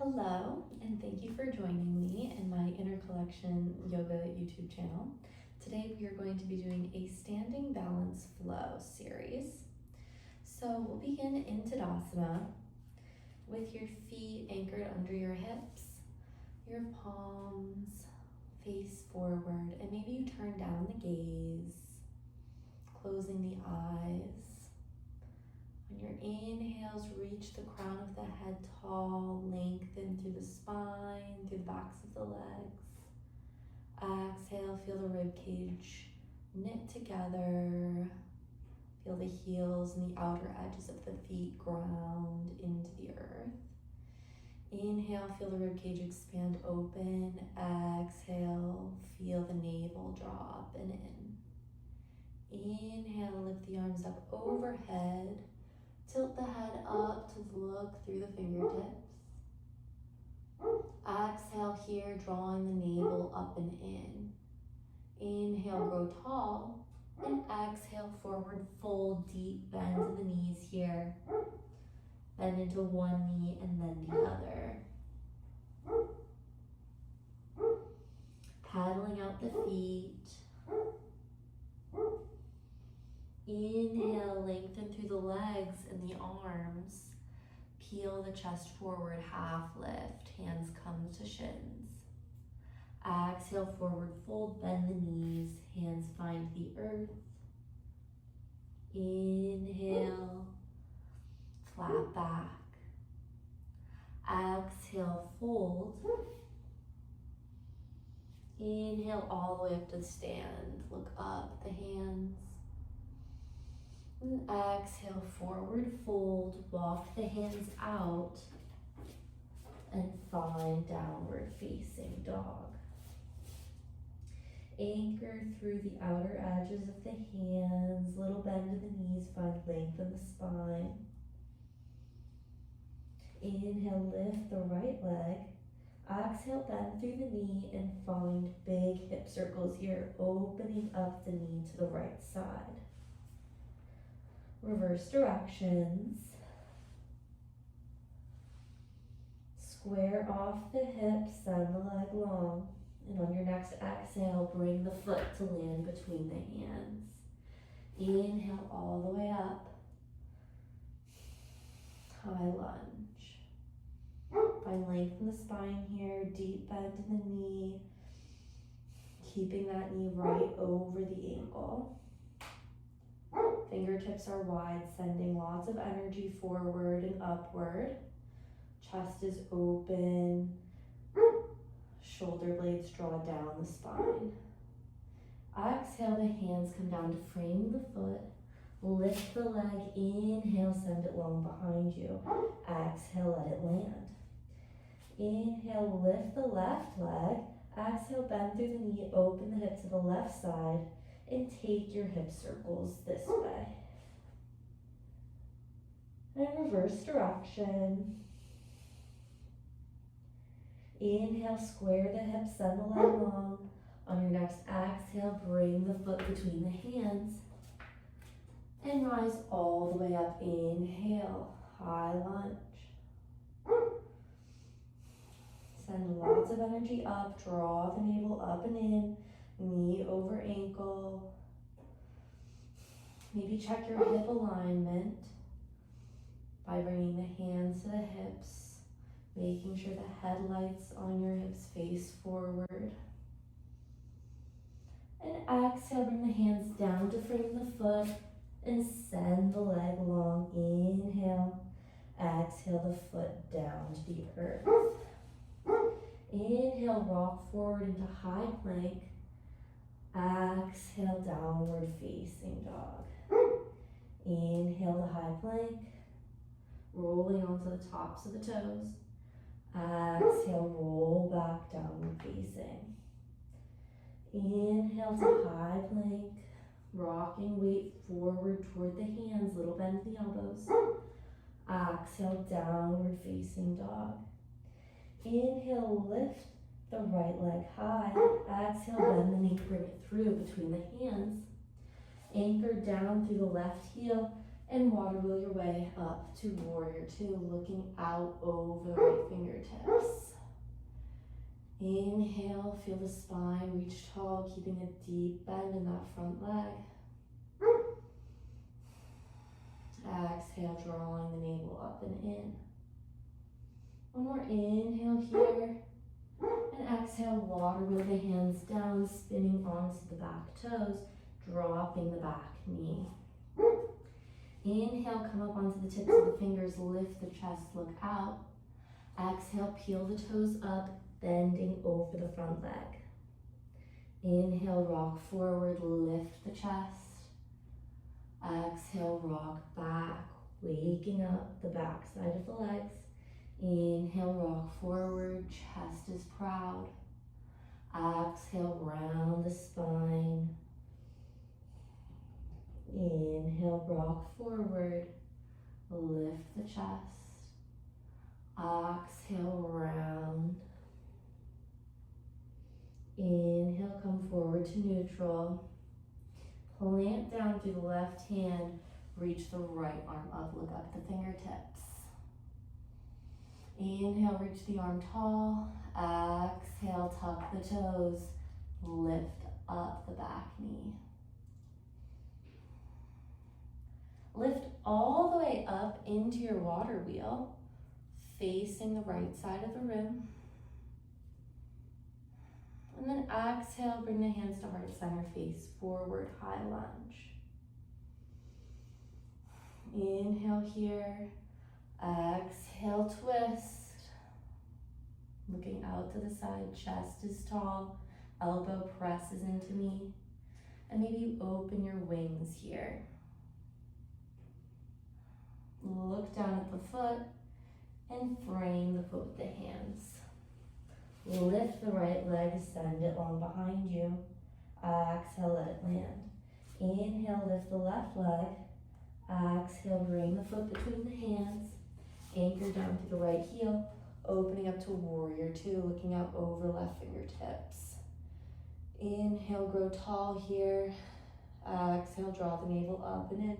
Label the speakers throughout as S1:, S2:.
S1: Hello, and thank you for joining me in my Inner Collection Yoga YouTube channel. Today we are going to be doing a standing balance flow series. So we'll begin in Tadasana with your feet anchored under your hips, your palms face forward, and maybe you turn down the gaze, closing the eyes. On your inhales, reach the crown of the head tall, lengthen through the spine, through the backs of the legs. Exhale, feel the rib cage knit together. Feel the heels and the outer edges of the feet ground into the earth. Inhale, feel the rib cage expand open. Exhale, feel the navel draw up and in. Inhale, lift the arms up overhead. Tilt the head up to look through the fingertips. Exhale here, drawing the navel up and in. Inhale, grow tall. And exhale, forward fold, deep bend to the knees here. Bend into one knee and then the other. Paddling out the feet. Inhale, lengthen through the legs and the arms. Peel the chest forward, half lift, hands come to shins. Exhale, forward fold, bend the knees, hands find the earth. Inhale, flat back. Exhale, fold. Inhale all the way up to stand, look up the hands. And exhale, forward fold, walk the hands out and find downward facing dog. Anchor through the outer edges of the hands, little bend of the knees, find length in the spine. Inhale, lift the right leg. Exhale, bend through the knee and find big hip circles here, opening up the knee to the right side. Reverse directions. Square off the hips, send the leg long. And on your next exhale, bring the foot to land between the hands. Inhale all the way up. High lunge. Find length in the spine here, deep bend in the knee. Keeping that knee right over the ankle. Fingertips are wide, sending lots of energy forward and upward. Chest is open. Shoulder blades draw down the spine. Exhale, the hands come down to frame the foot. Lift the leg. Inhale, send it long behind you. Exhale, let it land. Inhale, lift the left leg. Exhale, bend through the knee, open the hip to the left side. And take your hip circles this way. And reverse direction. Inhale, square the hips, send the leg long. On your next exhale, bring the foot between the hands. And rise all the way up. Inhale, high lunge. Send lots of energy up, draw the navel up and in. Knee over ankle. Maybe check your hip alignment by bringing the hands to the hips, making sure the headlights on your hips face forward. And exhale, bring the hands down to frame the foot and send the leg long. Inhale, exhale the foot down to the earth. Inhale, rock forward into high plank. Exhale, downward facing dog. Inhale to high plank, rolling onto the tops of the toes. Exhale, roll back, downward facing. Inhale to high plank, rocking weight forward toward the hands, little bend in the elbows. Exhale, downward facing dog. Inhale, lift the right leg high. Exhale, bend the knee, bring it through between the hands. Anchor down through the left heel and water wheel your way up to warrior two, looking out over the right fingertips. fingertips. Inhale, feel the spine reach tall, keeping a deep bend in that front leg. Exhale, drawing the navel up and in. One more inhale here. And exhale, water wheel the hands down, spinning onto the back toes, dropping the back knee. Inhale, come up onto the tips of the fingers, lift the chest, look out. Exhale, peel the toes up, bending over the front leg. Inhale, rock forward, lift the chest. Exhale, rock back, waking up the back side of the legs. Inhale, rock forward, chest is proud. Exhale, round the spine. Inhale, rock forward, lift the chest. Exhale, round. Inhale, come forward to neutral. Plant down through the left hand, reach the right arm up, look up at the fingertips. Inhale, reach the arm tall. Exhale, tuck the toes, lift up the back knee. Lift all the way up into your water wheel, facing the right side of the room. And then exhale, bring the hands to heart center, face forward, high lunge. Inhale here, exhale, twist. Looking out to the side, chest is tall, elbow presses into knee. And maybe you open your wings here. Look down at the foot and frame the foot with the hands. Lift the right leg, send it long behind you. Exhale, let it land. Inhale, lift the left leg. Exhale, bring the foot between the hands. Anchor down through the right heel, opening up to warrior two, looking out over left fingertips. Inhale, grow tall here. Exhale, draw the navel up and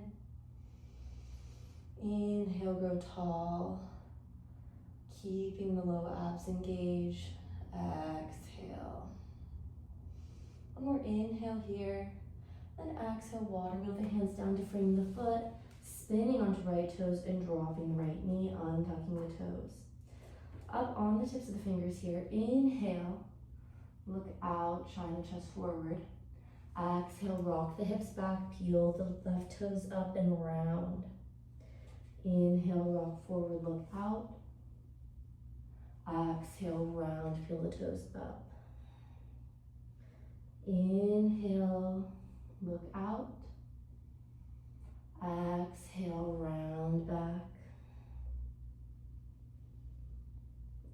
S1: in. Inhale, grow tall. Keeping the low abs engaged. Exhale. One more inhale here. And exhale, water wheel the hands down to frame the foot, spinning onto right toes and dropping the right knee, untucking the toes. Up on the tips of the fingers here. Inhale, look out, shine the chest forward. Exhale, rock the hips back, peel the left toes up and round. Inhale, rock forward, look out. Exhale, round, peel the toes up. Inhale, look out. Exhale, round back.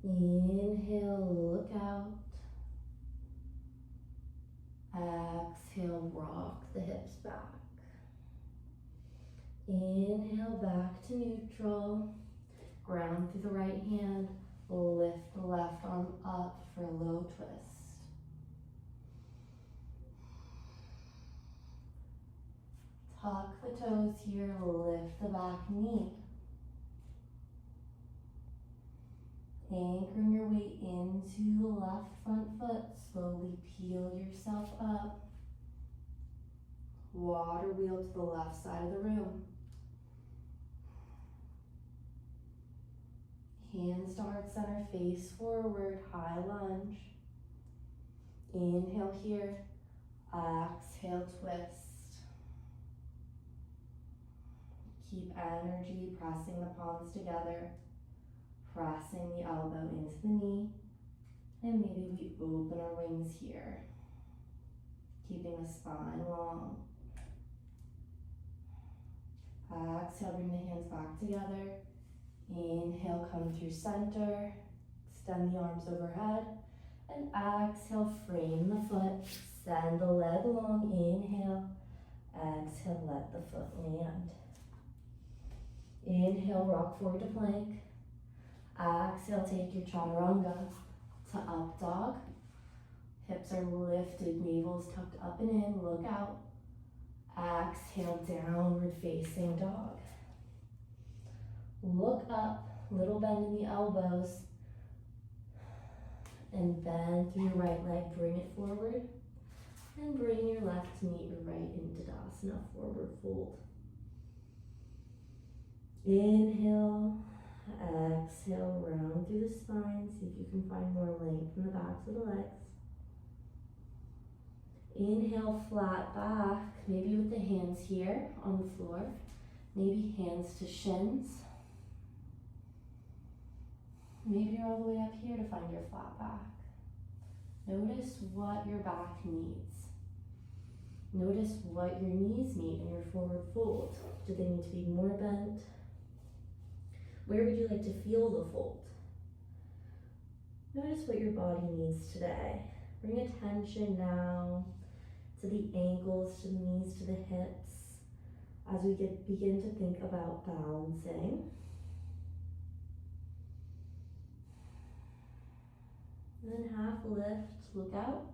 S1: Inhale, look out. Exhale, rock the hips back. Inhale, back to neutral. Ground through the right hand. Lift the left arm up for a low twist. Tuck the toes here, lift the back knee. Anchoring your weight into the left front foot, slowly peel yourself up. Water wheel to the left side of the room. Hands to heart center, face forward, high lunge. Inhale here, exhale, twist. Keep energy, pressing the palms together, pressing the elbow into the knee, and maybe we open our wings here, keeping the spine long. Exhale, bring the hands back together. Inhale, come through center, extend the arms overhead, and exhale, frame the foot, send the leg long, inhale, exhale, let the foot land. Inhale, rock forward to plank, exhale, take your chaturanga to up dog. Hips are lifted, navel's tucked up and in, look out. Exhale, downward facing dog. Look up, little bend in the elbows. And bend through your right leg, bring it forward. And bring your left to meet your right in Tadasana, forward fold. Inhale, exhale, round through the spine. See if you can find more length in the backs of the legs. Inhale, flat back, maybe with the hands here on the floor. Maybe hands to shins. Maybe you're all the way up here to find your flat back. Notice what your back needs. Notice what your knees need in your forward fold. Do they need to be more bent? Where would you like to feel the fold? Notice what your body needs today. Bring attention now to the ankles, to the knees, to the hips, as we begin to think about balancing. And then half lift, look out.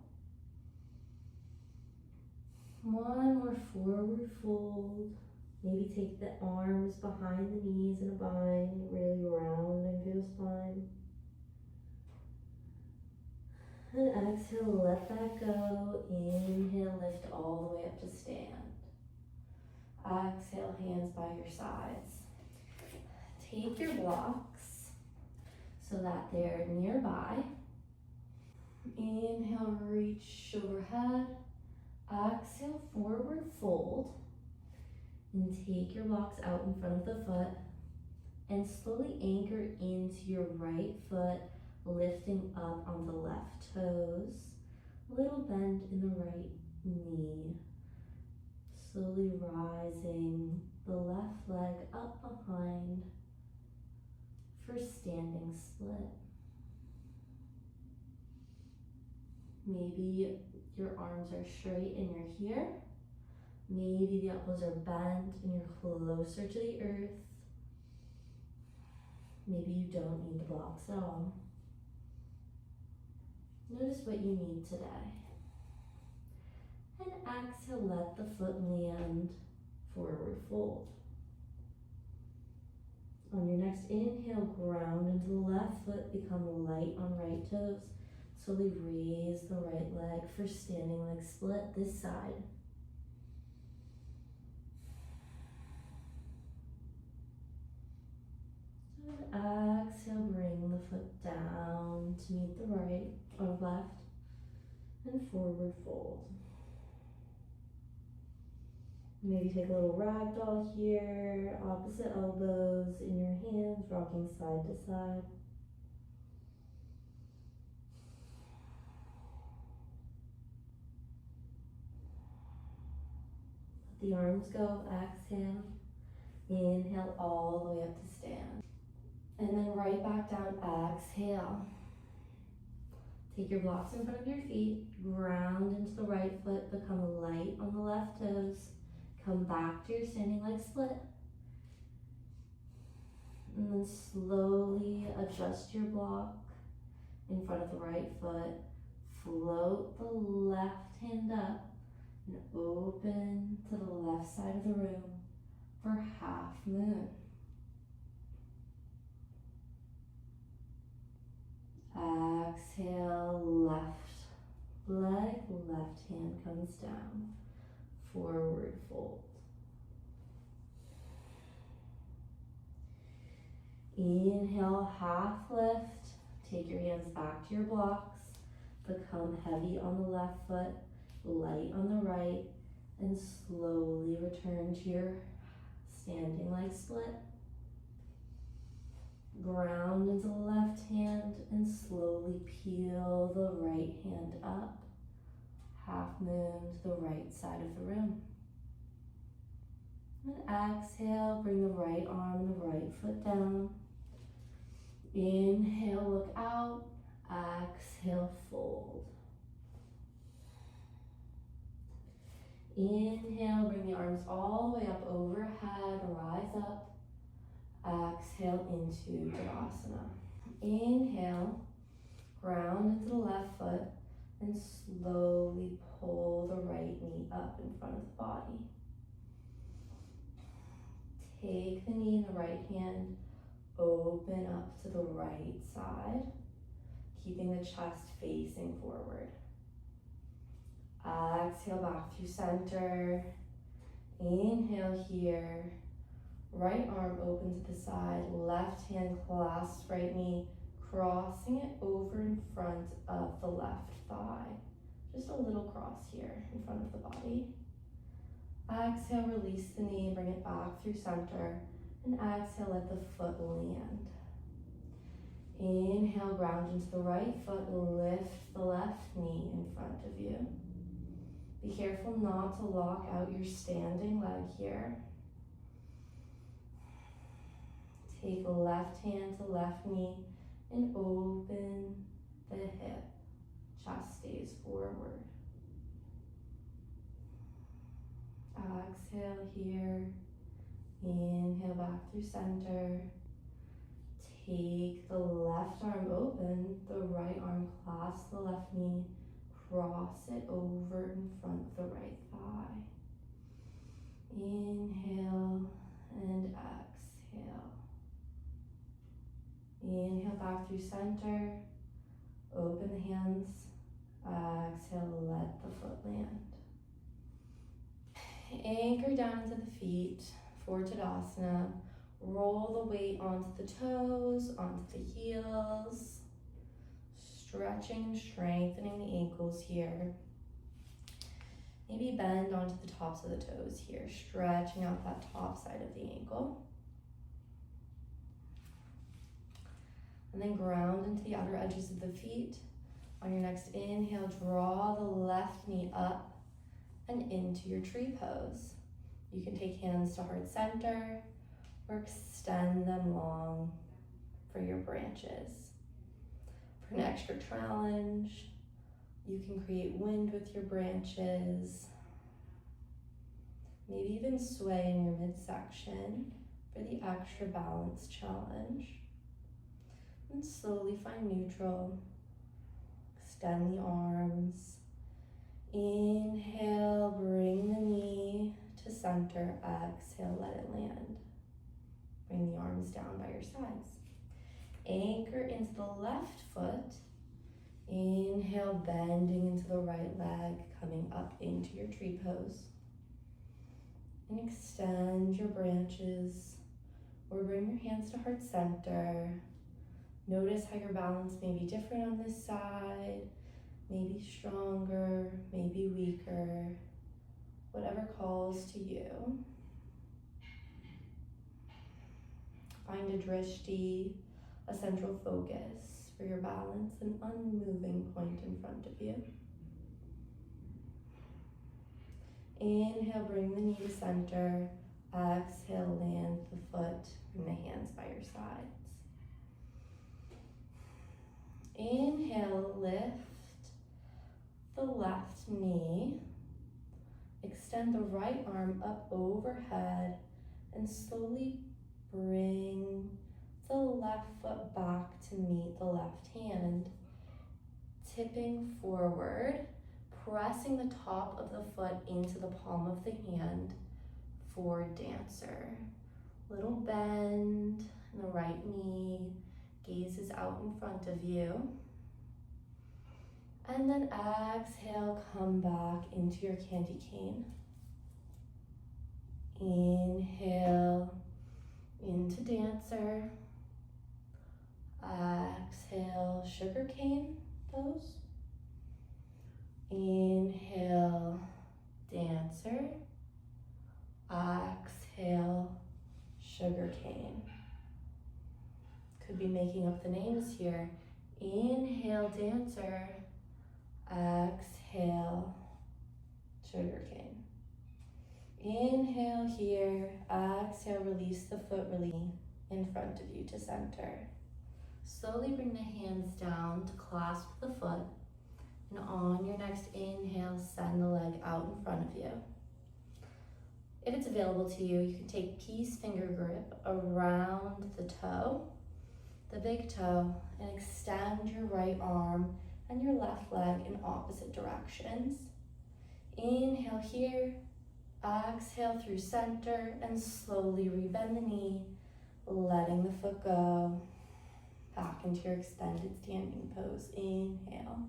S1: One more forward fold. Maybe take the arms behind the knees and a bind, really rounding through the spine. And exhale, let that go. Inhale, lift all the way up to stand. Exhale, hands by your sides. Take your blocks so that they're nearby. Inhale, reach overhead. Exhale, forward fold. And take your blocks out in front of the foot. And slowly anchor into your right foot, lifting up on the left toes. A little bend in the right knee. Slowly rising the left leg up behind for standing split. Maybe your arms are straight and you're here. Maybe the elbows are bent and you're closer to the earth. Maybe you don't need the blocks at all. Notice what you need today. And exhale, let the foot land, forward fold. On your next inhale, ground into the left foot, become light on right toes. Slowly raise the right leg for standing leg split this side. And exhale, bring the foot down to meet the right or left and forward fold. Maybe take a little ragdoll here, opposite elbows in your hands, rocking side to side. Let the arms go, exhale. Inhale all the way up to stand. And then right back down, exhale. Take your blocks in front of your feet, ground into the right foot, become light on the left toes. Come back to your standing leg split. And then slowly adjust your block in front of the right foot. Float the left hand up and open to the left side of the room for half moon. Exhale, left leg, left hand comes down. Forward fold. Inhale, half lift. Take your hands back to your blocks. Become heavy on the left foot, light on the right, and slowly return to your standing leg split. Ground into the left hand and slowly peel the right hand up. Half moon to the right side of the room. And exhale, bring the right arm and the right foot down. Inhale, look out. Exhale, fold. Inhale, bring the arms all the way up overhead, rise up. Exhale into Tadasana. Inhale, ground into the left foot and slowly pull the right knee up in front of the body. Take the knee in the right hand, open up to the right side. keeping the chest facing forward. Exhale back through center. Inhale here. Right arm open to the side, left hand clasps right knee, crossing it over in front of the left thigh. Just a little cross here in front of the body. Exhale, release the knee, bring it back through center, and exhale, let the foot land. Inhale, ground into the right foot, lift the left knee in front of you. Be careful not to lock out your standing leg here. Take left hand to left knee and open the hip. Chest stays forward. Exhale here. Inhale back through center. Take the left arm open, the right arm clasp the left knee, cross it over in front of the right thigh. Inhale and exhale. Inhale back through center, open the hands, exhale, let the foot land. Anchor down into the feet for Tadasana. Roll the weight onto the toes, onto the heels, stretching and strengthening the ankles here. Maybe bend onto the tops of the toes here, stretching out that top side of the ankle. And then ground into the outer edges of the feet. On your next inhale, draw the left knee up and into your tree pose. You can take hands to heart center or extend them long for your branches. For an extra challenge, you can create wind with your branches. Maybe even sway in your midsection for the extra balance challenge. And slowly find neutral. Extend the arms. Inhale, bring the knee to center. Exhale, let it land. Bring the arms down by your sides. Anchor into the left foot. Inhale, bending into the right leg, coming up into your tree pose. And extend your branches, or bring your hands to heart center. Notice how your balance may be different on this side, maybe stronger, maybe weaker, whatever calls to you. Find a drishti, a central focus for your balance, an unmoving point in front of you. Inhale, bring the knee to center. Exhale, land the foot, bring the hands by your sides. Inhale, lift the left knee. Extend the right arm up overhead and slowly bring the left foot back to meet the left hand. Tipping forward, pressing the top of the foot into the palm of the hand for dancer. Little bend in the right knee, gaze is out in front of you. And then exhale, come back into your candy cane. Inhale into dancer. Exhale, sugar cane pose. Inhale, dancer. Exhale, sugar cane. Could be making up the names here. Inhale, dancer. Exhale, sugar cane. Inhale here. Exhale, release the foot, release in front of you to center. Slowly bring the hands down to clasp the foot. And on your next inhale, send the leg out in front of you. If it's available to you, you can take peace finger grip around the toe, the big toe, and extend your right arm and your left leg in opposite directions. Inhale here, exhale through center, and slowly rebend the knee, letting the foot go. back into your extended standing pose. Inhale.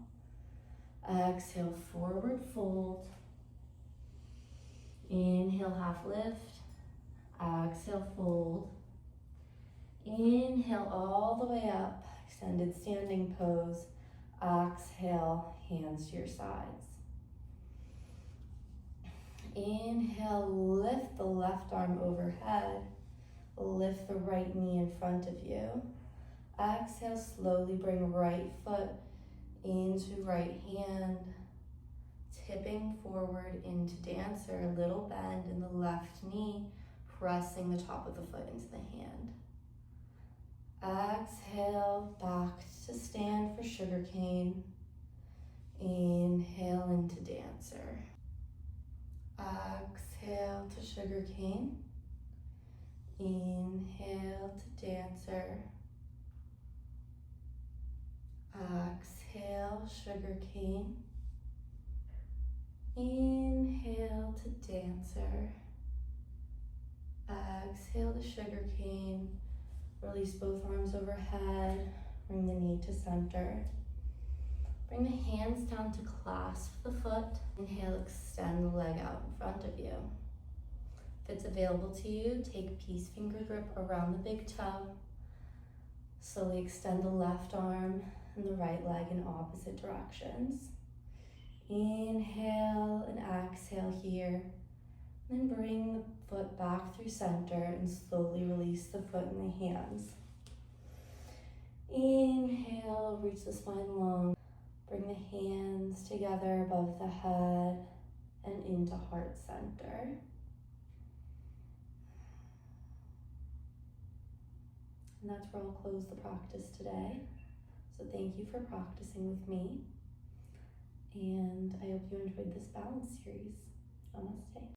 S1: Exhale, forward fold. Inhale, half lift. Exhale, fold. Inhale all the way up, extended standing pose. Exhale, hands to your sides. Inhale, lift the left arm overhead. Lift the right knee in front of you. Exhale, slowly bring right foot into right hand. Tipping forward into dancer, a little bend in the left knee, pressing the top of the foot into the hand. Exhale, back to stand for sugar cane. Inhale into dancer. Exhale to sugar cane. Inhale to dancer. Exhale, sugar cane. Inhale to dancer. Exhale to sugar cane. Release both arms overhead. Bring the knee to center. Bring the hands down to clasp the foot. Inhale, extend the leg out in front of you. If it's available to you, take peace finger grip around the big toe. Slowly extend the left arm and the right leg in opposite directions. Inhale and exhale here. Then bring the foot back through center and slowly release the foot and the hands. Inhale, reach the spine long. Bring the hands together above the head and into heart center. And that's where I'll close the practice today. So thank you for practicing with me. And I hope you enjoyed this balance series. Namaste.